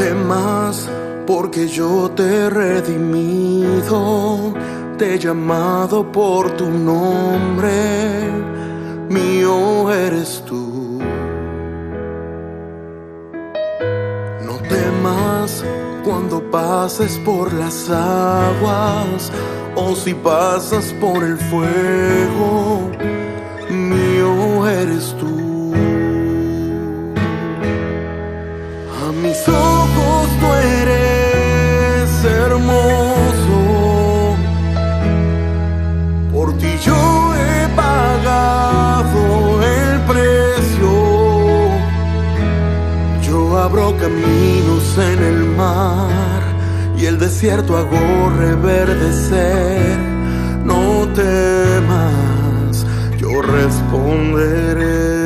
temas, porque yo te he redimido, te he llamado por tu nombre, mío eres tú. No temas cuando pases por las aguas, o si pasas por el fuego, mío eres tú. A mis ojos tú eres hermoso, por ti yo he pagado el precio. Yo abro caminos en el mar y el desierto hago reverdecer. No temas, yo responderé.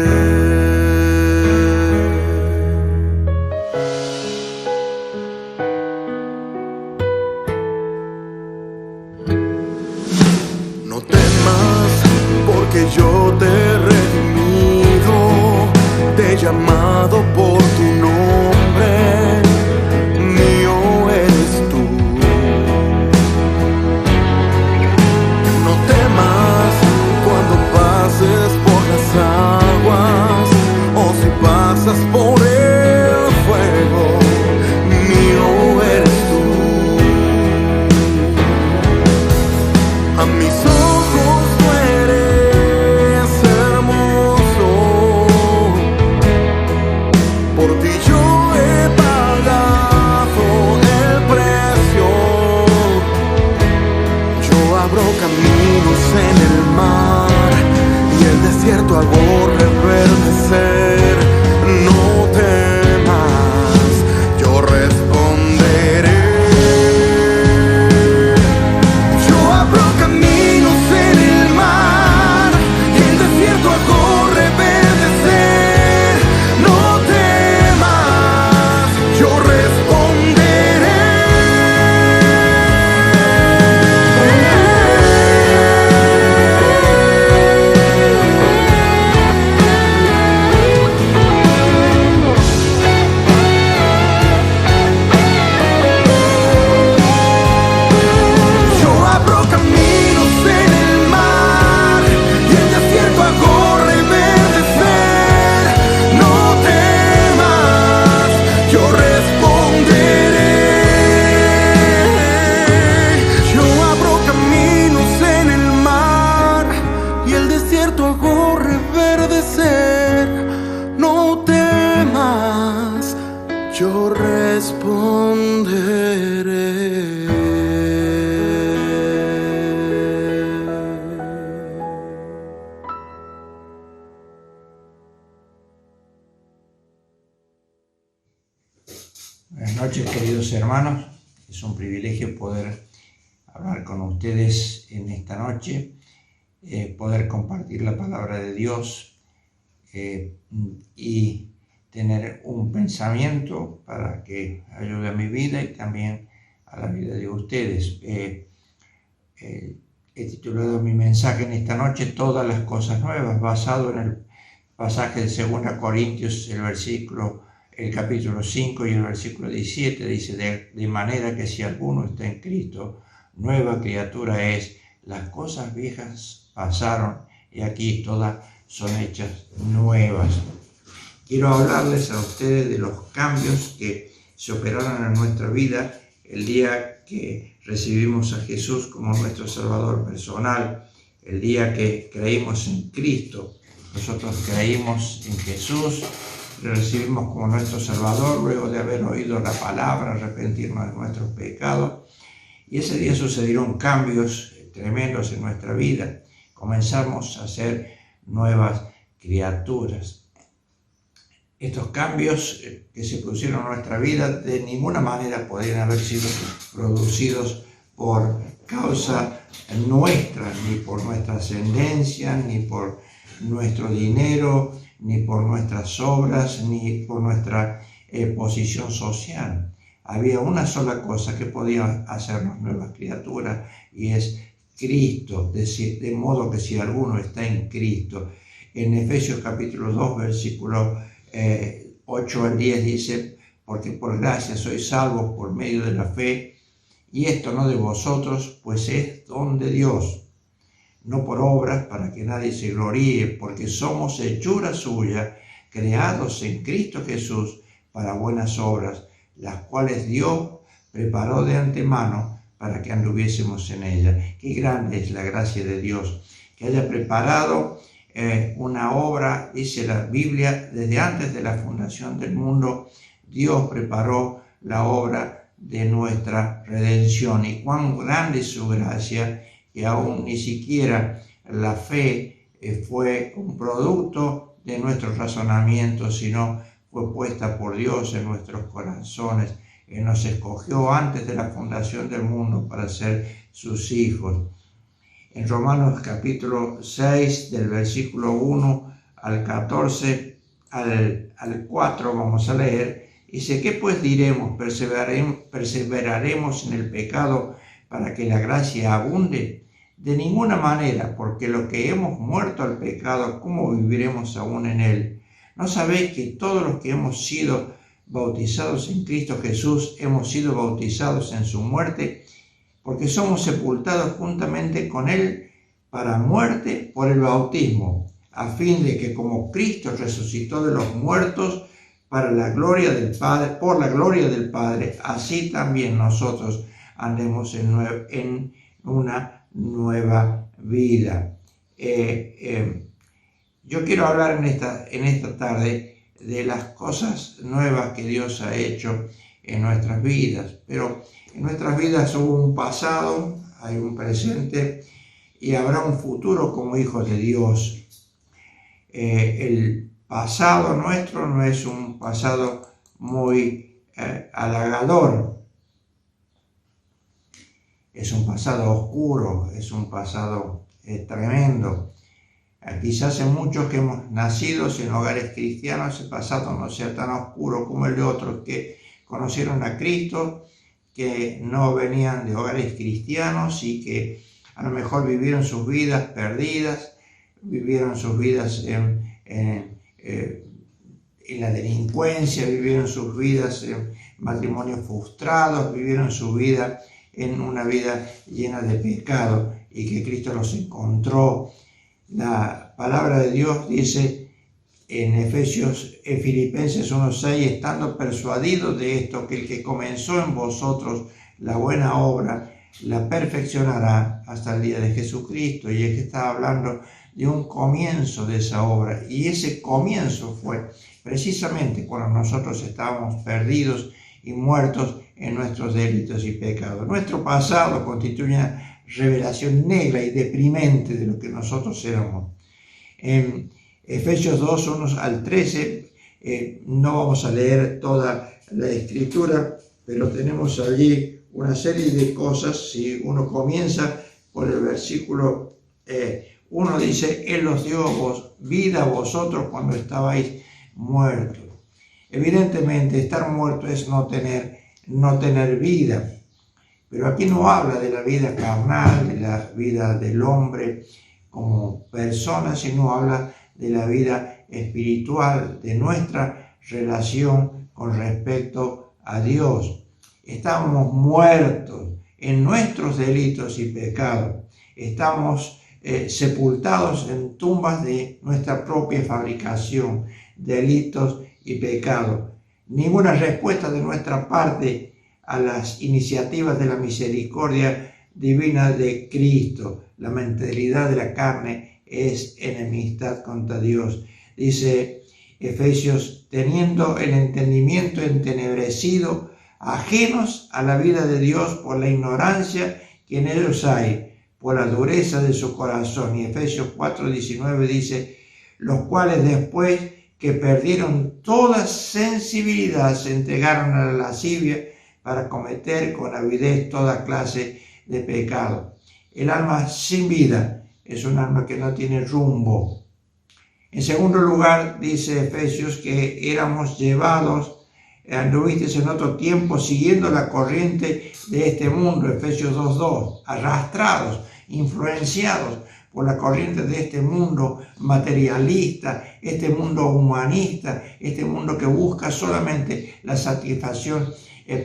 No temas, porque yo te he redimido, te he llamado por tu nombre, mío eres tú. No temas cuando pases por las aguas, o si pasas por el fuego, mío eres tú. A mis ojos tú eres hermoso, por ti yo he pagado el precio. Yo abro caminos en el mar y el desierto hago reverdecer. No temas, yo responderé. Yo abro caminos en el mar y el desierto hago reverdecer. No temas, yo responderé. Yo abro caminos en el mar y el desierto hago reverdecer. No temas, yo responderé. Yo abro caminos en el mar y el desierto hago reverdecer. No temas, yo responderé. Buenas noches, queridos hermanos. Es un privilegio poder hablar con ustedes en esta noche, poder compartir la palabra de Dios y tener un pensamiento para que ayude a mi vida y también a la vida de ustedes. He titulado mi mensaje en esta noche Todas las cosas nuevas, basado en el pasaje de 2 Corintios, el capítulo 5 y el versículo 17, dice: de manera que si alguno está en Cristo, nueva criatura es, las cosas viejas pasaron y aquí todas son hechas nuevas. Quiero hablarles a ustedes de los cambios que se operaron en nuestra vida el día que recibimos a Jesús como nuestro Salvador personal, el día que creímos en Cristo. Nosotros creímos en Jesús, le recibimos como nuestro Salvador luego de haber oído la palabra, arrepentirnos de nuestros pecados. Y ese día sucedieron cambios tremendos en nuestra vida. Comenzamos a ser nuevas criaturas. Estos cambios que se pusieron en nuestra vida de ninguna manera podrían haber sido producidos por causa nuestra, ni por nuestra ascendencia, ni por nuestro dinero, ni por nuestras obras, ni por nuestra posición social. Había una sola cosa que podía hacernos nuevas criaturas, y es Cristo, de modo que si alguno está en Cristo. En Efesios capítulo 2, versículo 8 al 10 dice: porque por gracia sois salvos por medio de la fe, y esto no de vosotros, pues es don de Dios, no por obras para que nadie se gloríe, porque somos hechura suya, creados en Cristo Jesús para buenas obras, las cuales Dios preparó de antemano para que anduviésemos en ella. Qué grande es la gracia de Dios, que haya preparado una obra, dice la Biblia, desde antes de la fundación del mundo. Dios preparó la obra de nuestra redención, y cuán grande es su gracia, que aún ni siquiera la fe fue un producto de nuestros razonamientos, sino fue puesta por Dios en nuestros corazones. Él nos escogió antes de la fundación del mundo para ser sus hijos. En Romanos capítulo 6, del versículo 1 al 14, al 4 vamos a leer, dice: ¿qué pues diremos? ¿Perseveraremos en el pecado para que la gracia abunde? De ninguna manera, porque lo que hemos muerto al pecado, ¿cómo viviremos aún en él? ¿No sabéis que todos los que hemos sido bautizados en Cristo Jesús hemos sido bautizados en su muerte? Porque somos sepultados juntamente con él para muerte por el bautismo, a fin de que como Cristo resucitó de los muertos para la gloria del Padre, por la gloria del Padre, así también nosotros andemos en una nueva vida. Yo quiero hablar en esta tarde de las cosas nuevas que Dios ha hecho en nuestras vidas, pero en nuestras vidas hubo un pasado, hay un presente y habrá un futuro como hijos de Dios. El pasado nuestro no es un pasado muy halagador. Es un pasado oscuro, es un pasado tremendo. Quizás en muchos que hemos nacido en hogares cristianos, el pasado no sea tan oscuro como el de otros que conocieron a Cristo, que no venían de hogares cristianos y que a lo mejor vivieron sus vidas perdidas, vivieron sus vidas en la delincuencia, vivieron sus vidas en matrimonios frustrados, vivieron su vida en una vida llena de pecado y que Cristo los encontró. La palabra de Dios dice en Filipenses 1:6, estando persuadidos de esto, que el que comenzó en vosotros la buena obra, la perfeccionará hasta el día de Jesucristo. Y es que está hablando de un comienzo de esa obra, y ese comienzo fue precisamente cuando nosotros estábamos perdidos y muertos en nuestros delitos y pecados. Nuestro pasado constituye una revelación negra y deprimente de lo que nosotros éramos. En Efesios 2, 1 al 13, no vamos a leer toda la escritura, pero tenemos allí una serie de cosas. Si uno comienza por el versículo 1, dice: Él os dio vida a vosotros cuando estabais muertos. Evidentemente, estar muerto es no tener vida. Pero aquí no habla de la vida carnal, de la vida del hombre como persona, sino habla de la vida espiritual, de nuestra relación con respecto a Dios. Estamos muertos en nuestros delitos y pecados. Estamos sepultados en tumbas de nuestra propia fabricación, delitos y pecados. Ninguna respuesta de nuestra parte a las iniciativas de la misericordia divina de Cristo. La mentalidad de la carne es enemistad contra Dios. Dice Efesios: teniendo el entendimiento entenebrecido, ajenos a la vida de Dios por la ignorancia que en ellos hay, por la dureza de su corazón. Y Efesios 4:19 dice: los cuales después que perdieron toda sensibilidad se entregaron a la lascivia para cometer con avidez toda clase de pecado. El alma sin vida es un alma que no tiene rumbo. En segundo lugar, dice Efesios que éramos llevados, anduvisteis en otro tiempo siguiendo la corriente de este mundo, Efesios 2:2, arrastrados, influenciados por la corriente de este mundo materialista, este mundo humanista, este mundo que busca solamente la satisfacción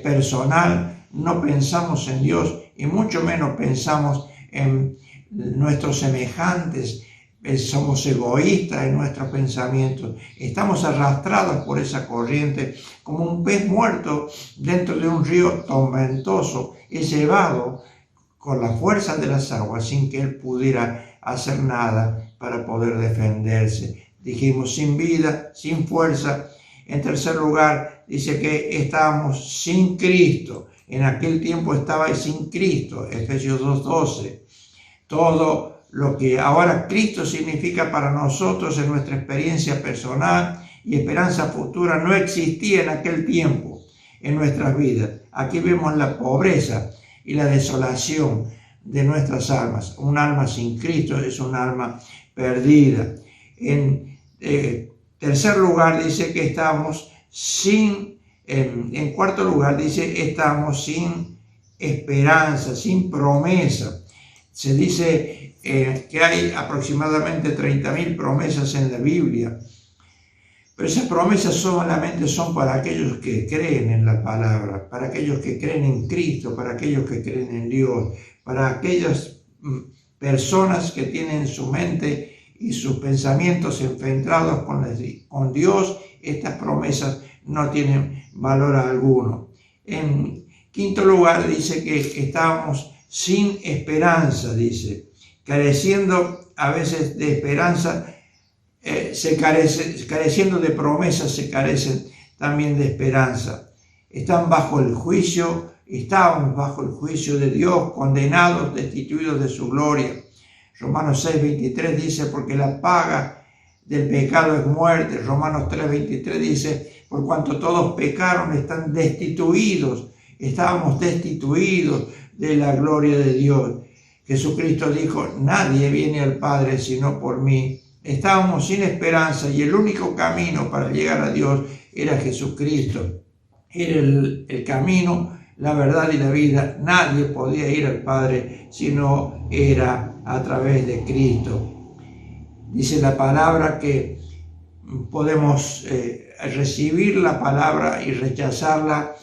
personal. No pensamos en Dios y mucho menos pensamos en nuestros semejantes. Somos egoístas en nuestros pensamientos. Estamos arrastrados por esa corriente como un pez muerto dentro de un río tormentoso. Es llevado con la fuerza de las aguas sin que él pudiera hacer nada para poder defenderse. Dijimos sin vida, sin fuerza. En tercer lugar, dice que estábamos sin Cristo. En aquel tiempo estaba sin Cristo. Efesios 2:12. Todo lo que ahora Cristo significa para nosotros en nuestra experiencia personal y esperanza futura no existía en aquel tiempo en nuestras vidas. Aquí vemos la pobreza y la desolación de nuestras almas. Un alma sin Cristo es un alma perdida. En tercer lugar dice que estamos en cuarto lugar dice estamos sin esperanza, sin promesa. Se dice que hay aproximadamente 30.000 promesas en la Biblia, pero esas promesas solamente son para aquellos que creen en la palabra, para aquellos que creen en Cristo, para aquellos que creen en Dios, para aquellas personas que tienen su mente y sus pensamientos enfrentados con Dios. Estas promesas no tienen valor alguno. En quinto lugar dice que estábamos sin esperanza, dice, careciendo a veces de esperanza, careciendo de promesas, se carecen también de esperanza. Estábamos bajo el juicio de Dios, condenados, destituidos de su gloria. Romanos 6:23 dice, porque la paga del pecado es muerte. Romanos 3:23 dice, por cuanto todos pecaron, están destituidos. Estábamos destituidos de la gloria de Dios. Jesucristo dijo, nadie viene al Padre sino por mí. Estábamos sin esperanza y el único camino para llegar a Dios era Jesucristo. Era el camino, la verdad y la vida. Nadie podía ir al Padre si no era a través de Cristo. Dice la palabra que podemos recibir la palabra y rechazarla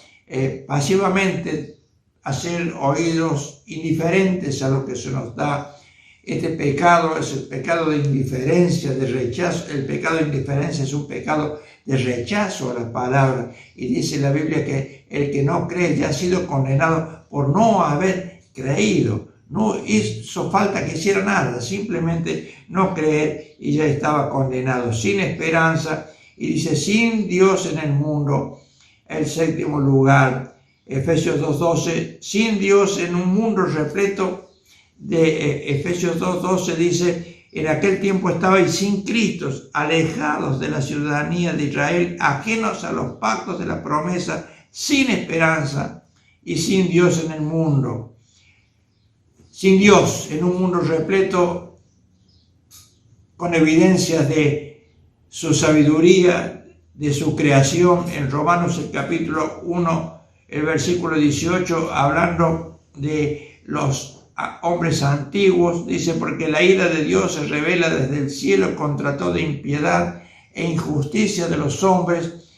pasivamente, hacer oídos indiferentes a lo que se nos da. Este pecado es el pecado de indiferencia, de rechazo. El pecado de indiferencia es un pecado de rechazo a la palabra. Y dice la Biblia que el que no cree ya ha sido condenado por no haber creído. No hizo falta que hiciera nada, simplemente no creer y ya estaba condenado, sin esperanza. Y dice, sin Dios en el mundo. El séptimo lugar, Efesios 2:12, sin Dios en un mundo repleto de Efesios 2:12 dice, en aquel tiempo estabais sin Cristo, alejados de la ciudadanía de Israel, ajenos a los pactos de la promesa, sin esperanza y sin Dios en el mundo. Sin Dios en un mundo repleto con evidencias de su sabiduría, de su creación. En Romanos el capítulo 1, el versículo 18, hablando de los hombres antiguos, dice, porque la ira de Dios se revela desde el cielo contra toda impiedad e injusticia de los hombres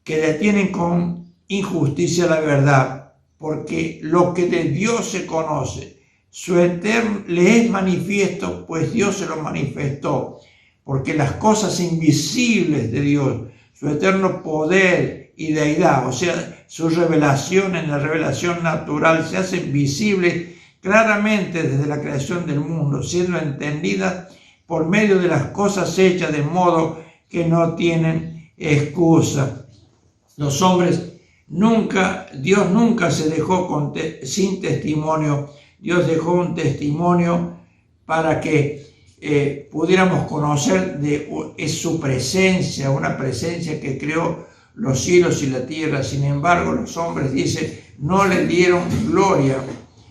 que detienen con injusticia la verdad, porque lo que de Dios se conoce, su eterno le es manifiesto, pues Dios se lo manifestó, porque las cosas invisibles de Dios, su eterno poder y deidad, o sea, su revelación en la revelación natural, se hacen visibles claramente desde la creación del mundo, siendo entendidas por medio de las cosas hechas, de modo que no tienen excusa. Los hombres Dios nunca se dejó sin testimonio. Dios dejó un testimonio para que pudiéramos conocer es su presencia, una presencia que creó los cielos y la tierra. Sin embargo, los hombres, dice, no le dieron gloria,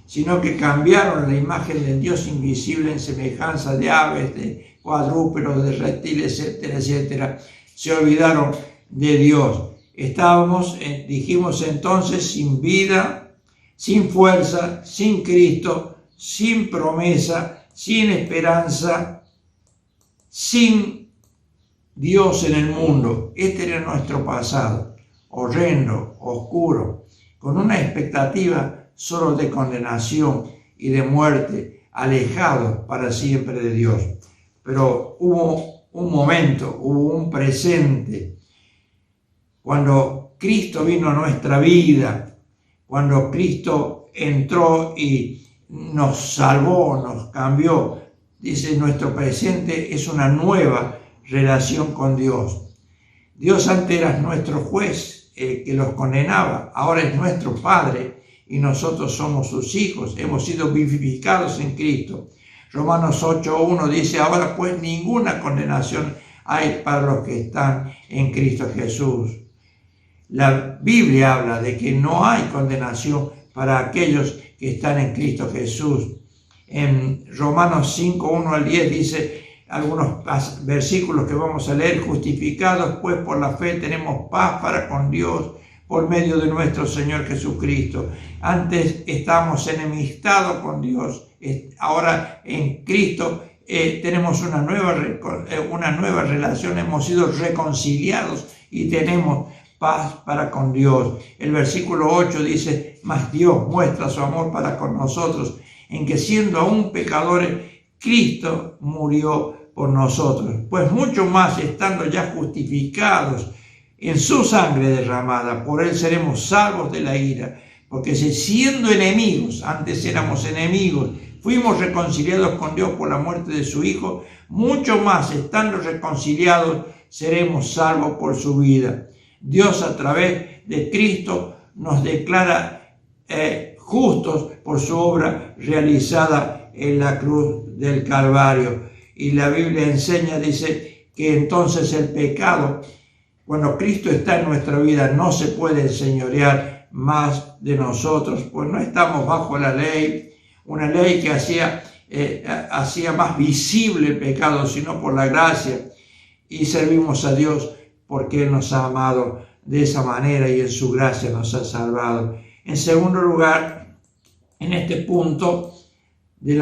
sino que cambiaron la imagen del Dios invisible en semejanza de aves, de cuadrúpedos, de reptiles, etcétera, etcétera. Se olvidaron de Dios. Estábamos, dijimos entonces, sin vida, sin fuerza, sin Cristo, sin promesa, sin esperanza, sin Dios en el mundo. Este era nuestro pasado, horrendo, oscuro, con una expectativa solo de condenación y de muerte, alejados para siempre de Dios. Pero hubo un momento, hubo un presente, cuando Cristo vino a nuestra vida, cuando Cristo entró y nos salvó, nos cambió. Dice, nuestro presente es una nueva relación con Dios. Dios antes era nuestro juez, que los condenaba, ahora es nuestro Padre y nosotros somos sus hijos, hemos sido vivificados en Cristo. Romanos 8:1 dice, ahora pues ninguna condenación hay para los que están en Cristo Jesús. La Biblia habla de que no hay condenación para aquellos que están en Cristo Jesús. En Romanos 5:1-10 dice algunos versículos que vamos a leer: justificados pues por la fe tenemos paz para con Dios por medio de nuestro Señor Jesucristo. Antes estábamos enemistados con Dios, ahora en Cristo tenemos una nueva relación, hemos sido reconciliados y tenemos paz para con Dios. El versículo 8 dice, mas Dios muestra su amor para con nosotros, en que siendo aún pecadores, Cristo murió por nosotros. Pues mucho más, estando ya justificados en su sangre derramada, por él seremos salvos de la ira. Porque si siendo enemigos, antes éramos enemigos, fuimos reconciliados con Dios por la muerte de su Hijo, mucho más, estando reconciliados, seremos salvos por su vida. Dios a través de Cristo nos declara justos por su obra realizada en la cruz del Calvario. Y la Biblia enseña, dice, que entonces el pecado, cuando Cristo está en nuestra vida, no se puede enseñorear más de nosotros, pues no estamos bajo la ley, una ley que hacía más visible el pecado, sino por la gracia, y servimos a Dios porque Él nos ha amado de esa manera y en su gracia nos ha salvado. En segundo lugar, en este punto de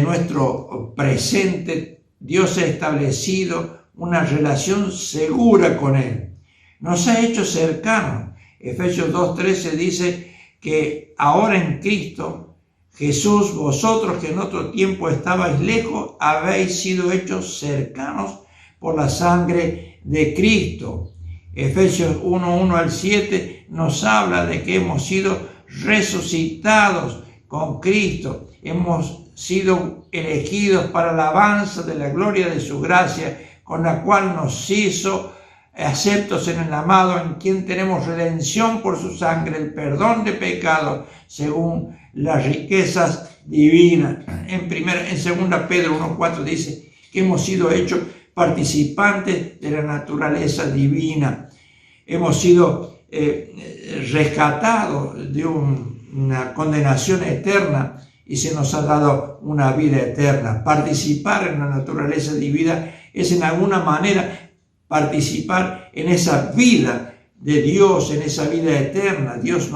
nuestro presente, Dios ha establecido una relación segura con Él. Nos ha hecho cercanos. Efesios 2:13 dice que ahora en Cristo Jesús, vosotros que en otro tiempo estabais lejos, habéis sido hechos cercanos por la sangre de Cristo. Efesios 1:1-7 nos habla de que hemos sido resucitados con Cristo. Hemos sido elegidos para la alabanza de la gloria de su gracia, con la cual nos hizo aceptos en el amado, en quien tenemos redención por su sangre, el perdón de pecados, según las riquezas divinas. En 2 Pedro 1:4 dice que hemos sido hechos participantes de la naturaleza divina. Hemos sido rescatados de una condenación eterna y se nos ha dado una vida eterna. Participar en la naturaleza divina es en alguna manera participar en esa vida de Dios, en esa vida eterna. Dios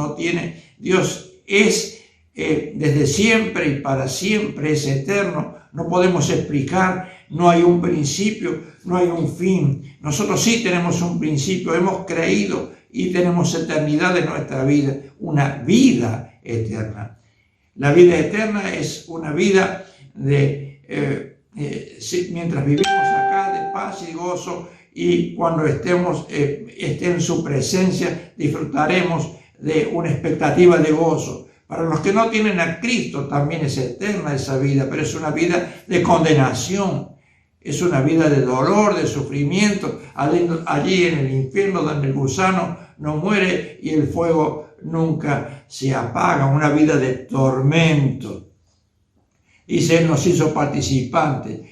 es desde siempre y para siempre, es eterno. No podemos explicar, no hay un principio, no hay un fin. Nosotros sí tenemos un principio, hemos creído y tenemos eternidad en nuestra vida, una vida eterna. La vida eterna es una vida mientras vivimos acá, de paz y gozo, y cuando esté en su presencia disfrutaremos de una expectativa de gozo. Para los que no tienen a Cristo también es eterna esa vida, pero es una vida de condenación, es una vida de dolor, de sufrimiento, allí en el infierno donde el gusano no muere y el fuego nunca se apaga, una vida de tormento. Dice, Él nos hizo participantes.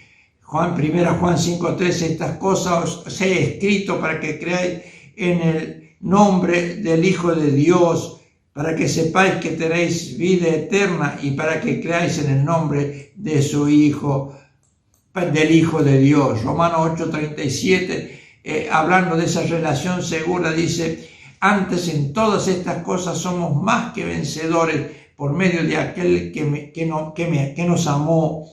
1 Juan 5:13, estas cosas os he escrito para que creáis en el nombre del Hijo de Dios, para que sepáis que tenéis vida eterna y para que creáis en el nombre de su Hijo, del Hijo de Dios. Romanos 8:37, hablando de esa relación segura, dice, antes en todas estas cosas somos más que vencedores por medio de aquel que nos amó,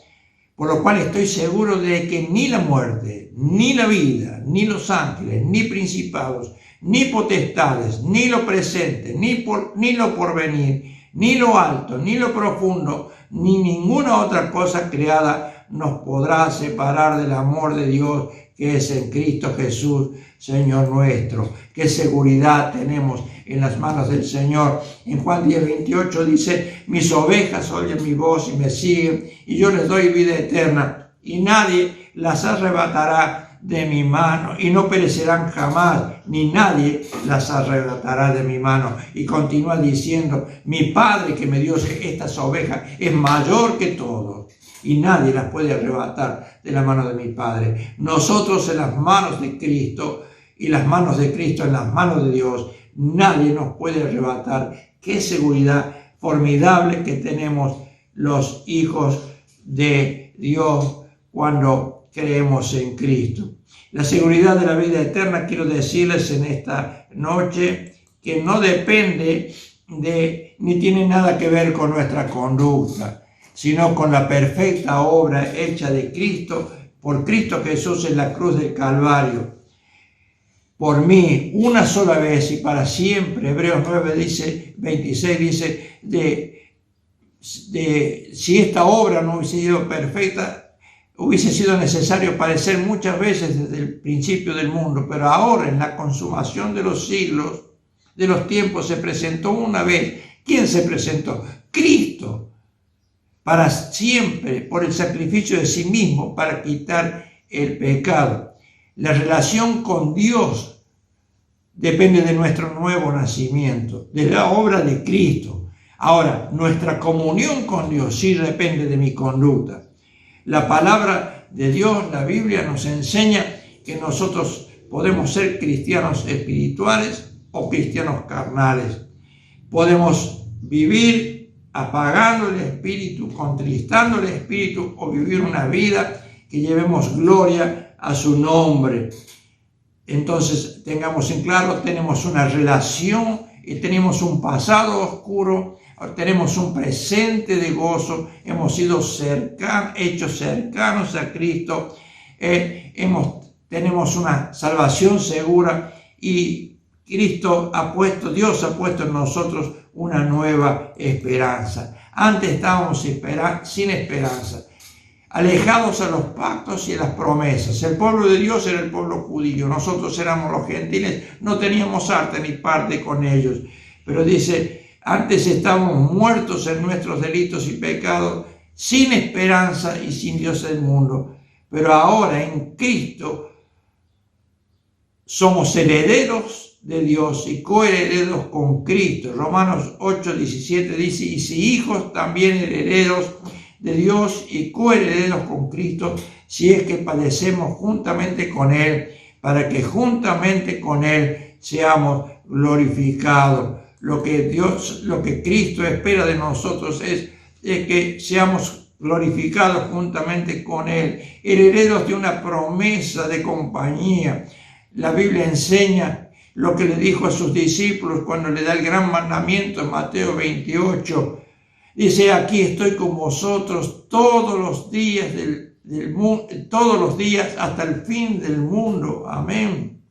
por lo cual estoy seguro de que ni la muerte, ni la vida, ni los ángeles, ni principados, ni potestades, ni lo presente, ni lo porvenir, ni lo alto, ni lo profundo, ni ninguna otra cosa creada nos podrá separar del amor de Dios que es en Cristo Jesús, Señor nuestro. Qué seguridad tenemos en las manos del Señor. En Juan 10:28 dice: mis ovejas oyen mi voz y me siguen, y yo les doy vida eterna, y nadie las arrebatará de mi mano, y no perecerán jamás, ni nadie las arrebatará de mi mano. Y continúa diciendo: mi Padre que me dio estas ovejas es mayor que todos, y nadie las puede arrebatar de la mano de mi Padre. Nosotros en las manos de Cristo, y las manos de Cristo en las manos de Dios, nadie nos puede arrebatar. Qué seguridad formidable que tenemos los hijos de Dios cuando creemos en Cristo. La seguridad de la vida eterna, quiero decirles en esta noche, que no depende ni tiene nada que ver con nuestra conducta, sino con la perfecta obra hecha de Cristo, por Cristo Jesús en la cruz del Calvario. Por mí, una sola vez y para siempre. Hebreos 9:26 dice, si esta obra no hubiese sido perfecta, hubiese sido necesario padecer muchas veces desde el principio del mundo, pero ahora en la consumación de los siglos, de los tiempos, se presentó una vez. ¿Quién se presentó? Cristo, para siempre, por el sacrificio de sí mismo, para quitar el pecado. La relación con Dios depende de nuestro nuevo nacimiento, de la obra de Cristo. Ahora, nuestra comunión con Dios sí depende de mi conducta. La palabra de Dios, la Biblia, nos enseña que nosotros podemos ser cristianos espirituales o cristianos carnales. Podemos vivir apagando el espíritu, contristando el espíritu, o vivir una vida que llevemos gloria a su nombre. Entonces, tengamos en claro, tenemos una relación y tenemos un pasado oscuro, tenemos un presente de gozo, hemos sido hechos cercanos a Cristo, tenemos una salvación segura, y Dios ha puesto en nosotros una nueva esperanza. Antes estábamos sin esperanza, alejados a los pactos y a las promesas. El pueblo de Dios era el pueblo judío, nosotros éramos los gentiles, no teníamos arte ni parte con ellos. Pero dice, antes estábamos muertos en nuestros delitos y pecados, sin esperanza y sin Dios del mundo. Pero ahora en Cristo somos herederos de Dios y coherederos con Cristo. Romanos 8:17 dice: y si hijos, también herederos de Dios y coherederos con Cristo, si es que padecemos juntamente con Él, para que juntamente con Él seamos glorificados. Lo que Cristo espera de nosotros es que seamos glorificados juntamente con Él, herederos de una promesa de compañía. La Biblia enseña lo que le dijo a sus discípulos cuando le da el gran mandamiento en Mateo 28. Dice: aquí estoy con vosotros todos los días todos los días hasta el fin del mundo. Amén.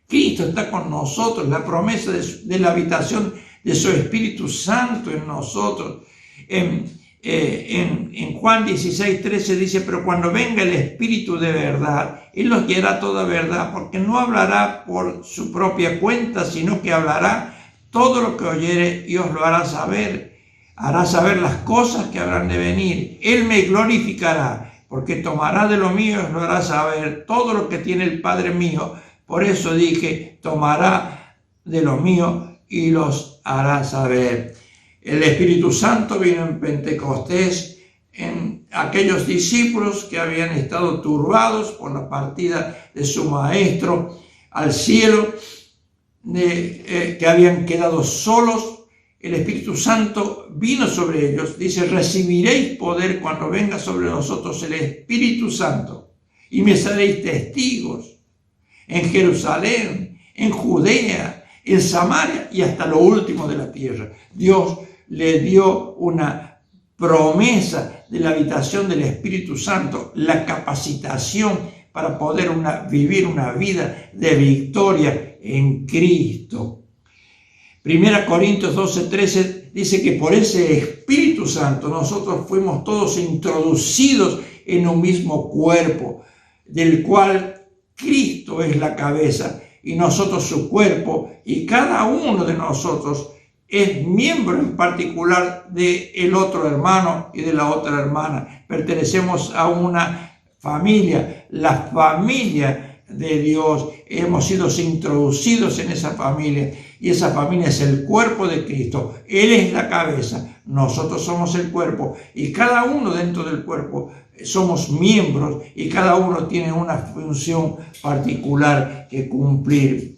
Cristo está con nosotros, la promesa de la habitación de su Espíritu Santo en nosotros. En Juan 16:13 dice: pero cuando venga el Espíritu de verdad, Él los guiará toda verdad, porque no hablará por su propia cuenta, sino que hablará todo lo que oyere y os lo hará saber. Hará saber las cosas que habrán de venir. Él me glorificará, porque tomará de lo mío y os lo hará saber. Todo lo que tiene el Padre mío, por eso dije, tomará de lo mío y los hará saber. El Espíritu Santo vino en Pentecostés en aquellos discípulos que habían estado turbados por la partida de su Maestro al cielo, que habían quedado solos. El Espíritu Santo vino sobre ellos. Dice: recibiréis poder cuando venga sobre nosotros el Espíritu Santo, y me seréis testigos en Jerusalén, en Judea, en Samaria y hasta lo último de la tierra. Dios le dio una promesa de la habitación del Espíritu Santo, la capacitación para poder vivir una vida de victoria en Cristo. 1 Corintios 12:13 dice que por ese Espíritu Santo nosotros fuimos todos introducidos en un mismo cuerpo, del cual Cristo es la cabeza y nosotros su cuerpo, y cada uno de nosotros es miembro en particular del otro hermano y de la otra hermana. Pertenecemos a una familia, la familia de Dios. Hemos sido introducidos en esa familia y esa familia es el cuerpo de Cristo. Él es la cabeza, nosotros somos el cuerpo y cada uno dentro del cuerpo somos miembros y cada uno tiene una función particular que cumplir.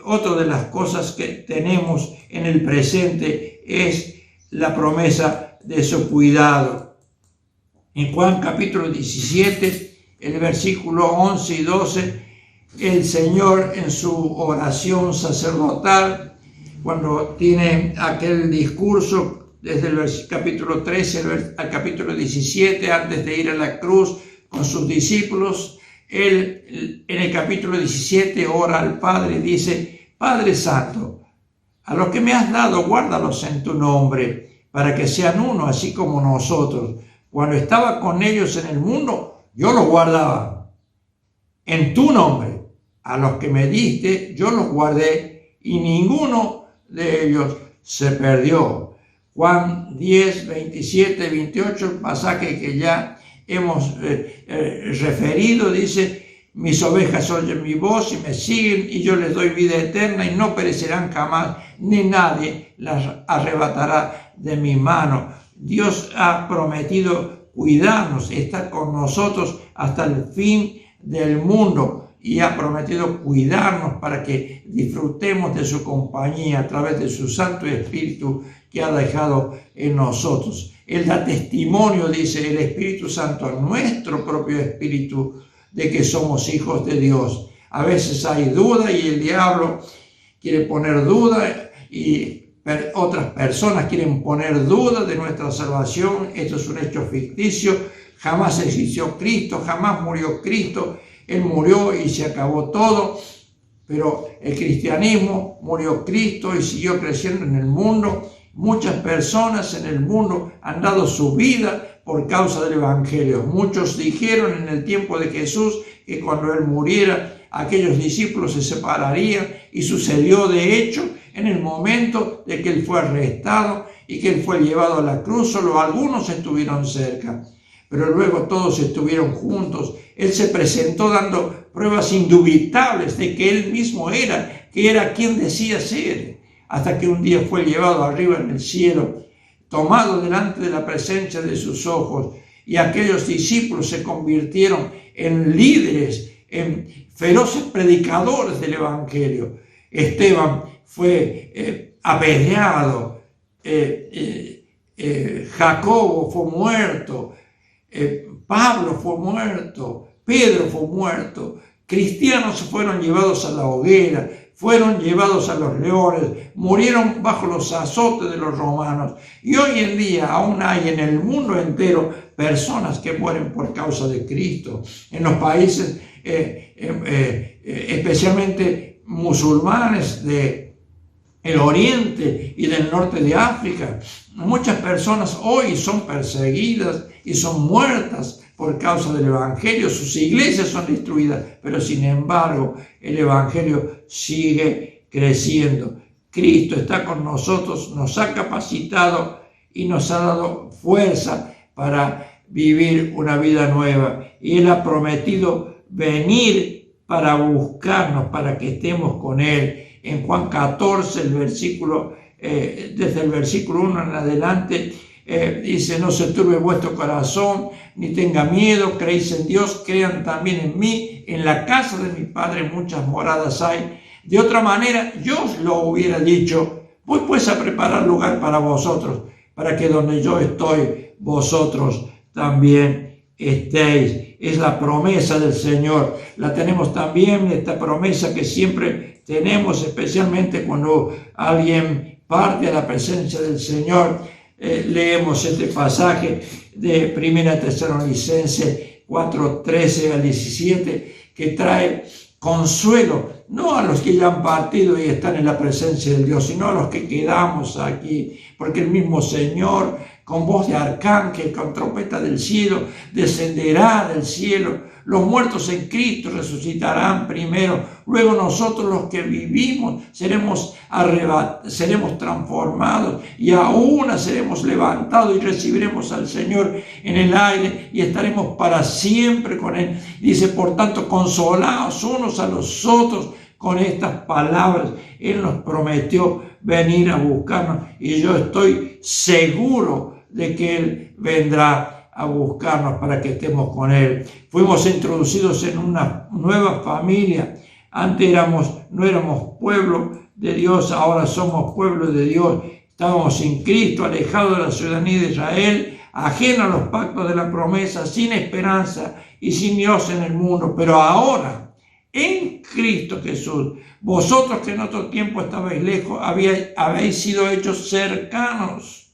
Otra de las cosas que tenemos en el presente es la promesa de su cuidado. En Juan capítulo 17, el versículo 11 y 12, el Señor en su oración sacerdotal, cuando tiene aquel discurso desde el capítulo 13 al capítulo 17, antes de ir a la cruz con sus discípulos, él en el capítulo 17 ora al Padre y dice: Padre Santo, a los que me has dado, guárdalos en tu nombre, para que sean uno, así como nosotros. Cuando estaba con ellos en el mundo, yo los guardaba en tu nombre. A los que me diste, yo los guardé, y ninguno de ellos se perdió. Juan 10, 27, 28, el pasaje que ya hemos referido, dice: mis ovejas oyen mi voz y me siguen, y yo les doy vida eterna y no perecerán jamás, ni nadie las arrebatará de mi mano. Dios ha prometido cuidarnos, estar con nosotros hasta el fin del mundo, y ha prometido cuidarnos para que disfrutemos de su compañía a través de su Santo Espíritu que ha dejado en nosotros. Él da testimonio, dice el Espíritu Santo, a nuestro propio espíritu, de que somos hijos de Dios. A veces hay duda y el diablo quiere poner duda, y otras personas quieren poner duda de nuestra salvación. Esto es un hecho ficticio. Jamás existió Cristo, jamás murió Cristo. Él murió y se acabó todo. Pero el cristianismo, murió Cristo y siguió creciendo en el mundo. Muchas personas en el mundo han dado su vida por causa del Evangelio. Muchos dijeron en el tiempo de Jesús que cuando Él muriera, aquellos discípulos se separarían, y sucedió de hecho en el momento de que Él fue arrestado y que Él fue llevado a la cruz. Solo algunos estuvieron cerca, pero luego todos estuvieron juntos. Él se presentó dando pruebas indubitables de que Él mismo era quien decía ser, hasta que un día fue llevado arriba en el cielo, tomado delante de la presencia de sus ojos, y aquellos discípulos se convirtieron en líderes, en feroces predicadores del Evangelio. Esteban fue apedreado, Jacobo fue muerto, Pablo fue muerto, Pedro fue muerto, cristianos fueron llevados a la hoguera, fueron llevados a los leones, murieron bajo los azotes de los romanos, y hoy en día aún hay en el mundo entero personas que mueren por causa de Cristo. En los países especialmente musulmanes del oriente y del norte de África, muchas personas hoy son perseguidas y son muertas por causa del Evangelio. Sus iglesias son destruidas, pero sin embargo el Evangelio sigue creciendo. Cristo está con nosotros, nos ha capacitado y nos ha dado fuerza para vivir una vida nueva. Y Él ha prometido venir para buscarnos, para que estemos con Él. En Juan 14, desde el versículo 1 en adelante, dice: no se turbe vuestro corazón, ni tenga miedo, creéis en Dios, crean también en mí. En la casa de mi Padre muchas moradas hay. De otra manera yo os lo hubiera dicho. Voy pues a preparar lugar para vosotros, para que donde yo estoy, vosotros también estéis. Es la promesa del Señor. La tenemos también, esta promesa que siempre tenemos, especialmente cuando alguien parte a la presencia del Señor. Leemos este pasaje de 1 Tesalonicenses 4, 13 al 17, que trae consuelo, no a los que ya han partido y están en la presencia de Dios, sino a los que quedamos aquí, porque el mismo Señor, con voz de arcángel, con trompeta del cielo, descenderá del cielo. Los muertos en Cristo resucitarán primero, luego nosotros los que vivimos seremos transformados y aún seremos levantados y recibiremos al Señor en el aire y estaremos para siempre con Él. Dice, por tanto, consolaos unos a los otros con estas palabras. Él nos prometió venir a buscarnos y yo estoy seguro de que Él vendrá a buscarnos para que estemos con Él. Fuimos introducidos en una nueva familia. Antes no éramos pueblo de Dios, ahora somos pueblo de Dios. Estábamos sin Cristo, alejados de la ciudadanía de Israel, ajenos a los pactos de la promesa, sin esperanza y sin Dios en el mundo. Pero ahora, en Cristo Jesús, vosotros que en otro tiempo estabais lejos, habéis sido hechos cercanos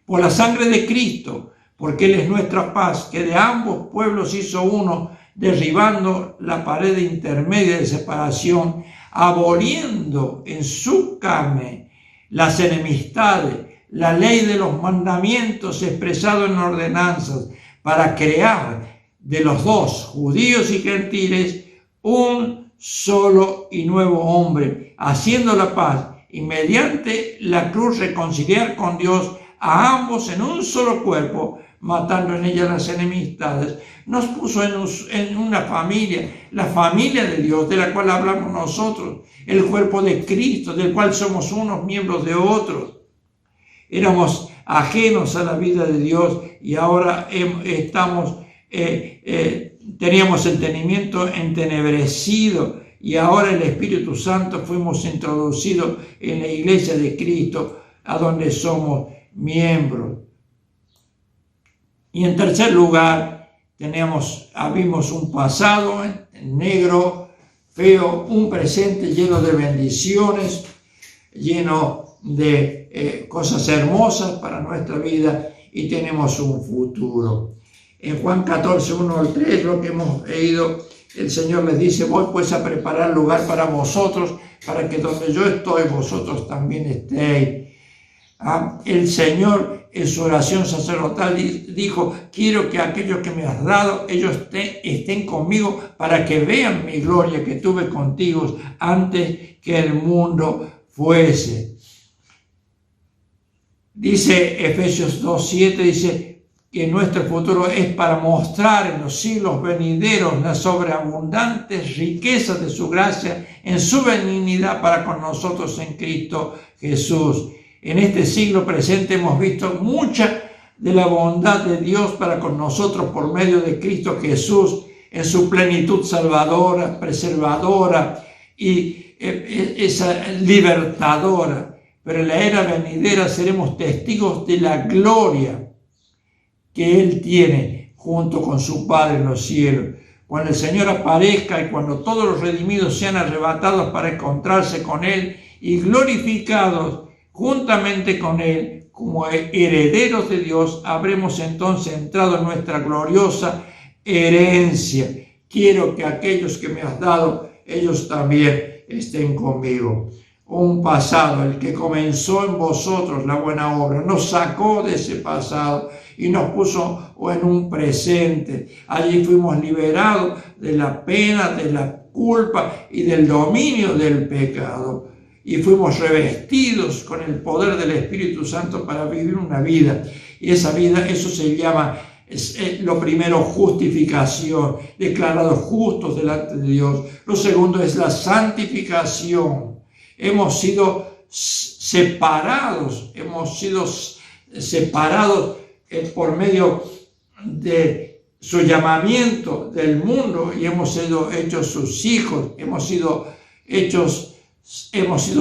por la sangre de Cristo, porque Él es nuestra paz, que de ambos pueblos hizo uno, derribando la pared intermedia de separación, aboliendo en su carne las enemistades, la ley de los mandamientos expresado en ordenanzas, para crear de los dos, judíos y gentiles, un solo y nuevo hombre, haciendo la paz, y mediante la cruz reconciliar con Dios a ambos en un solo cuerpo, matando en ella las enemistades. Nos puso en una familia, la familia de Dios, de la cual hablamos nosotros, el cuerpo de Cristo, del cual somos unos miembros de otros. Éramos ajenos a la vida de Dios y ahora teníamos el entendimiento entenebrecido y ahora el Espíritu Santo fuimos introducidos en la iglesia de Cristo, a donde somos miembros. Y en tercer lugar, habimos un pasado negro, feo, un presente lleno de bendiciones, lleno de cosas hermosas para nuestra vida, y tenemos un futuro. En Juan 14, 1 al 3, lo que hemos leído, el Señor les dice, voy pues a preparar lugar para vosotros, para que donde yo estoy, vosotros también estéis. El Señor en su oración sacerdotal dijo, quiero que aquellos que me has dado, ellos estén conmigo para que vean mi gloria que tuve contigo antes que el mundo fuese. Dice Efesios 2:7, dice que nuestro futuro es para mostrar en los siglos venideros las sobreabundantes riquezas de su gracia en su benignidad para con nosotros en Cristo Jesús. En este siglo presente hemos visto mucha de la bondad de Dios para con nosotros por medio de Cristo Jesús en su plenitud salvadora, preservadora y esa libertadora. Pero en la era venidera seremos testigos de la gloria que Él tiene junto con su Padre en los cielos. Cuando el Señor aparezca y cuando todos los redimidos sean arrebatados para encontrarse con Él y glorificados juntamente con Él, como herederos de Dios, habremos entonces entrado en nuestra gloriosa herencia. Quiero que aquellos que me has dado, ellos también estén conmigo. Un pasado, el que comenzó en vosotros la buena obra, nos sacó de ese pasado y nos puso en un presente. Allí fuimos liberados de la pena, de la culpa y del dominio del pecado. Y fuimos revestidos con el poder del Espíritu Santo para vivir una vida. Y esa vida, eso se llama, lo primero, justificación, declarados justos delante de Dios. Lo segundo es la santificación. Hemos sido separados por medio de su llamamiento del mundo y hemos sido hechos sus hijos, hemos sido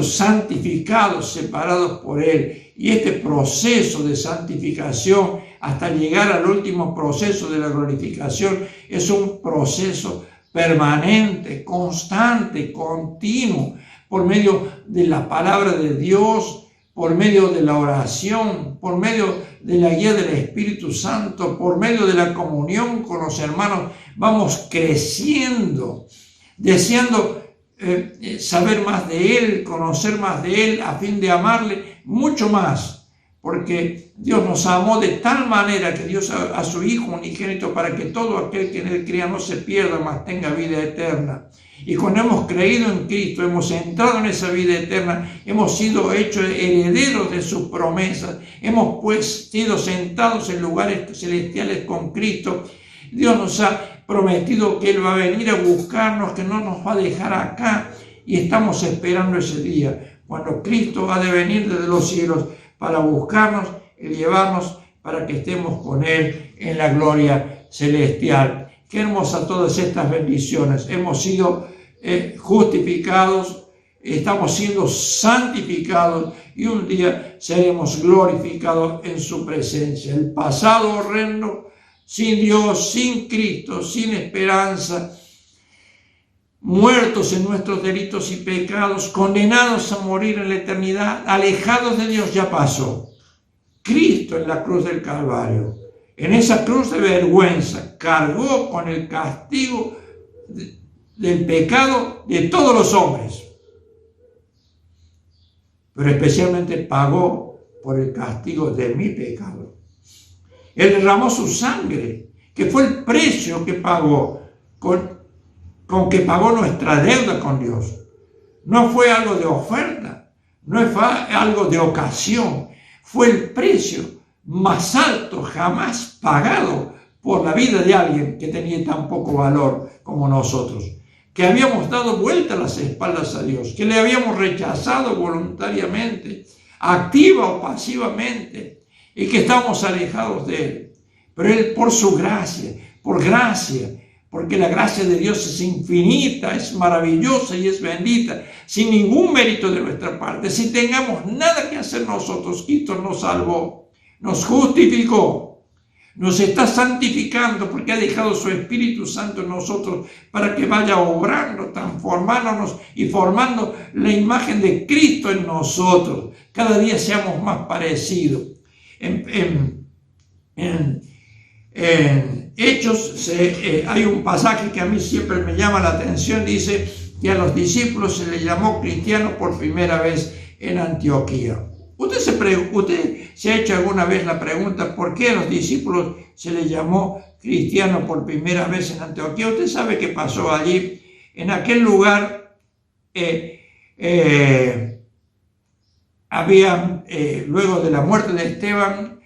santificados, separados por Él. Y este proceso de santificación hasta llegar al último proceso de la glorificación. Es un proceso permanente, constante, continuo, por medio de la palabra de Dios, por medio de la oración, por medio de la guía del Espíritu Santo, por medio de la comunión con los hermanos. Vamos creciendo, deseando saber más de Él, conocer más de Él, a fin de amarle mucho más, porque Dios nos amó de tal manera que dio a su Hijo unigénito para que todo aquel que en Él crea no se pierda, mas tenga vida eterna. Y cuando hemos creído en Cristo, hemos entrado en esa vida eterna, hemos sido hechos herederos de sus promesas, hemos pues sido sentados en lugares celestiales con Cristo. Dios nos ha prometido que Él va a venir a buscarnos, que no nos va a dejar acá, y estamos esperando ese día, cuando Cristo ha de venir desde los cielos para buscarnos y llevarnos para que estemos con Él en la gloria celestial. Qué hermosas todas estas bendiciones. Hemos sido justificados, estamos siendo santificados y un día seremos glorificados en su presencia. El pasado horrendo, sin Dios, sin Cristo, sin esperanza, muertos en nuestros delitos y pecados, condenados a morir en la eternidad, alejados de Dios, ya pasó. Cristo en la cruz del Calvario, en esa cruz de vergüenza, cargó con el castigo del pecado de todos los hombres, pero especialmente pagó por el castigo de mi pecado. Él derramó su sangre, que fue el precio que pagó, con que pagó nuestra deuda con Dios. No fue algo de oferta, no fue algo de ocasión, fue el precio más alto jamás pagado por la vida de alguien que tenía tan poco valor como nosotros, que habíamos dado vuelta las espaldas a Dios, que le habíamos rechazado voluntariamente, activa o pasivamente, y que estábamos alejados de Él. Pero Él, por su gracia, porque la gracia de Dios es infinita, es maravillosa y es bendita, sin ningún mérito de nuestra parte, sin tengamos nada que hacer nosotros, Cristo nos salvó, nos justificó, nos está santificando porque ha dejado su Espíritu Santo en nosotros para que vaya obrando, transformándonos y formando la imagen de Cristo en nosotros. Cada día seamos más parecidos. En Hechos hay un pasaje que a mí siempre me llama la atención. Dice que a los discípulos se les llamó cristianos por primera vez en Antioquía. ¿Usted se ha hecho alguna vez la pregunta por qué a los discípulos se les llamó cristianos por primera vez en Antioquía? Usted sabe qué pasó allí. En aquel lugar luego de la muerte de Esteban,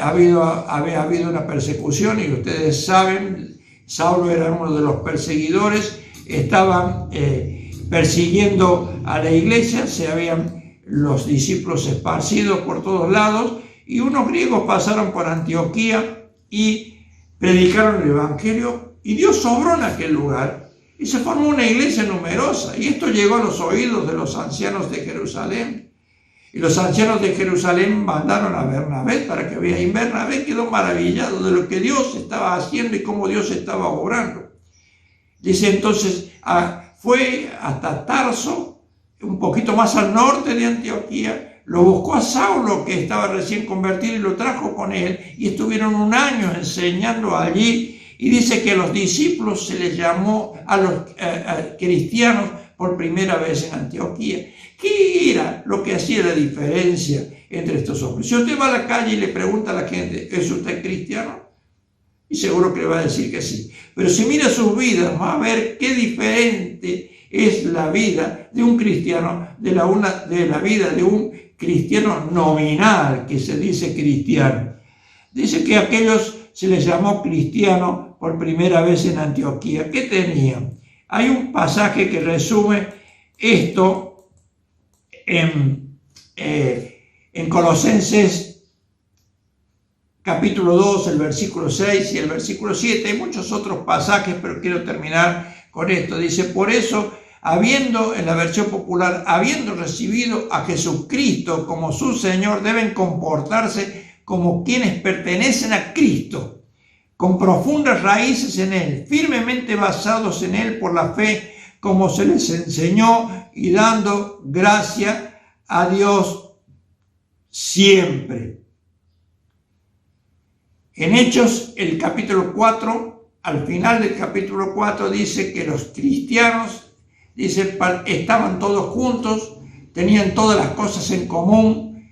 había habido una persecución, y ustedes saben, Saulo era uno de los perseguidores, estaban persiguiendo a la iglesia, se habían los discípulos esparcidos por todos lados, y unos griegos pasaron por Antioquía y predicaron el evangelio, y Dios obró en aquel lugar, y se formó una iglesia numerosa, y esto llegó a los oídos de los ancianos de Jerusalén. Y los ancianos de Jerusalén mandaron a Bernabé para que vea. Y Bernabé quedó maravillado de lo que Dios estaba haciendo y cómo Dios estaba obrando. Dice entonces, fue hasta Tarso, un poquito más al norte de Antioquía, lo buscó a Saulo, que estaba recién convertido, y lo trajo con él, y estuvieron un año enseñando allí. Y dice que a los discípulos se les llamó a los cristianos por primera vez en Antioquía. ¿Qué era lo que hacía la diferencia entre estos hombres? Si usted va a la calle y le pregunta a la gente, ¿es usted cristiano? Y seguro que le va a decir que sí. Pero si mira sus vidas, va a ver qué diferente es la vida de un cristiano de la vida de un cristiano nominal, que se dice cristiano. Dice que a aquellos se les llamó cristiano por primera vez en Antioquía. ¿Qué tenían? Hay un pasaje que resume esto en Colosenses capítulo 2, el versículo 6 y el versículo 7. Hay muchos otros pasajes, pero quiero terminar con esto. Dice, por eso, en la versión popular, habiendo recibido a Jesucristo como su Señor, deben comportarse como quienes pertenecen a Cristo, con profundas raíces en Él, firmemente basados en Él por la fe, como se les enseñó, y dando gracia a Dios siempre. En Hechos, el capítulo 4, al final del capítulo 4 dice que los cristianos, dice, estaban todos juntos, tenían todas las cosas en común,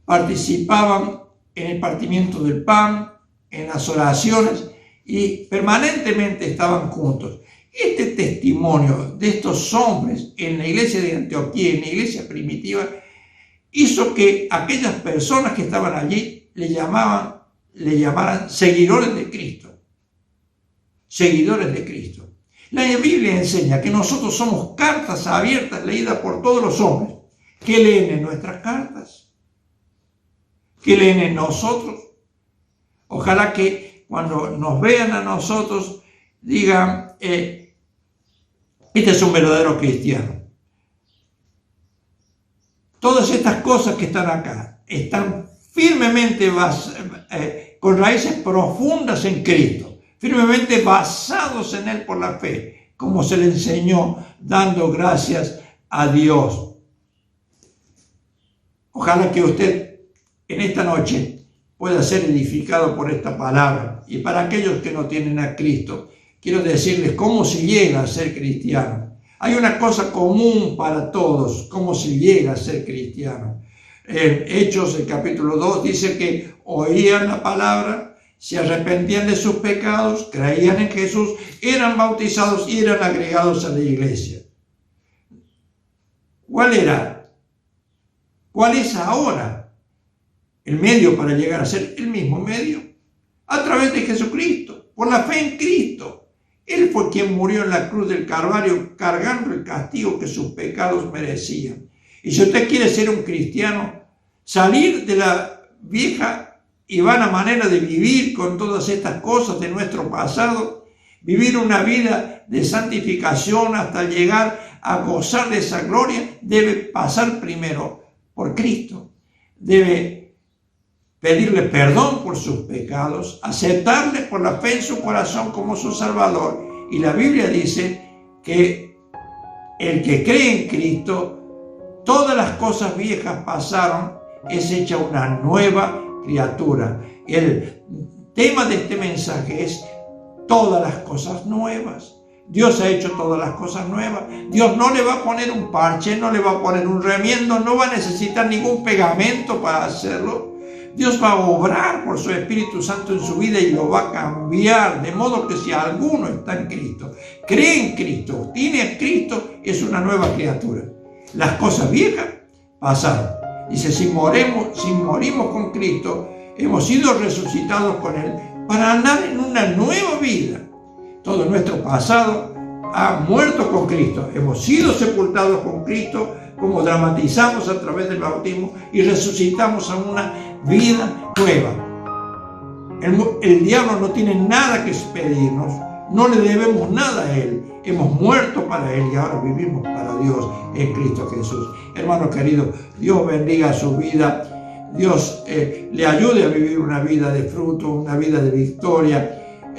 participaban en el partimiento del pan, en las oraciones y permanentemente estaban juntos. Este testimonio de estos hombres en la iglesia de Antioquía, en la iglesia primitiva, hizo que aquellas personas que estaban allí le llamaran seguidores de Cristo. Seguidores de Cristo. La Biblia enseña que nosotros somos cartas abiertas leídas por todos los hombres. ¿Qué leen en nuestras cartas? ¿Qué leen en nosotros? Ojalá que cuando nos vean a nosotros digan, este es un verdadero cristiano. Todas estas cosas que están acá están firmemente con raíces profundas en Cristo, firmemente basados en Él por la fe, como se le enseñó, dando gracias a Dios. Ojalá que usted en esta noche pueda ser edificado por esta palabra. Y para aquellos que no tienen a Cristo, quiero decirles cómo se llega a ser cristiano. Hay una cosa común para todos, cómo se llega a ser cristiano. En Hechos, el capítulo 2, dice que oían la palabra, se arrepentían de sus pecados, creían en Jesús, eran bautizados y eran agregados a la iglesia. ¿Cuál es ahora el medio para llegar a ser el mismo medio? A través de Jesucristo, por la fe en Cristo. Él fue quien murió en la cruz del Calvario cargando el castigo que sus pecados merecían. Y si usted quiere ser un cristiano, salir de la vieja y vana manera de vivir con todas estas cosas de nuestro pasado, vivir una vida de santificación hasta llegar a gozar de esa gloria, debe pasar primero por Cristo. Debe pedirle perdón por sus pecados, aceptarle por la fe en su corazón como su Salvador. Y la Biblia dice que el que cree en Cristo, todas las cosas viejas pasaron, es hecha una nueva criatura. El tema de este mensaje es todas las cosas nuevas. Dios ha hecho todas las cosas nuevas. Dios no le va a poner un parche, no le va a poner un remiendo, no va a necesitar ningún pegamento para hacerlo. Dios va a obrar por su Espíritu Santo en su vida y lo va a cambiar, de modo que si alguno está en Cristo, cree en Cristo, tiene a Cristo, es una nueva criatura. Las cosas viejas pasaron. Dice, si morimos con Cristo, hemos sido resucitados con Él para andar en una nueva vida. Todo nuestro pasado ha muerto con Cristo. Hemos sido sepultados con Cristo, como dramatizamos a través del bautismo, y resucitamos a una vida nueva. El diablo no tiene nada que pedirnos, no le debemos nada a Él. Hemos muerto para Él y ahora vivimos para Dios en Cristo Jesús. Hermano querido, Dios bendiga su vida. Dios le ayude a vivir una vida de fruto, una vida de victoria.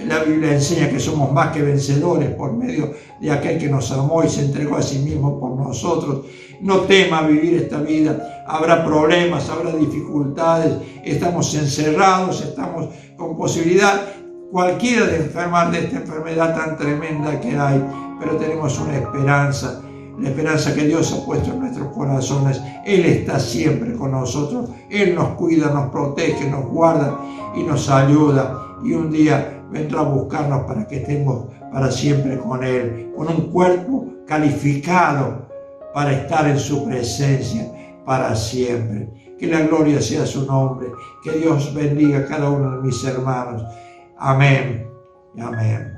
La Biblia enseña que somos más que vencedores por medio de aquel que nos amó y se entregó a sí mismo por nosotros. No tema vivir esta vida. Habrá problemas, habrá dificultades. Estamos encerrados, estamos con posibilidad cualquiera de enfermar de esta enfermedad tan tremenda que hay. Pero tenemos una esperanza. La esperanza que Dios ha puesto en nuestros corazones. Él está siempre con nosotros. Él nos cuida, nos protege, nos guarda y nos ayuda. Y un día vendrá a buscarnos para que estemos para siempre con Él, con un cuerpo calificado para estar en su presencia para siempre. Que la gloria sea su nombre. Que Dios bendiga a cada uno de mis hermanos. Amén y amén.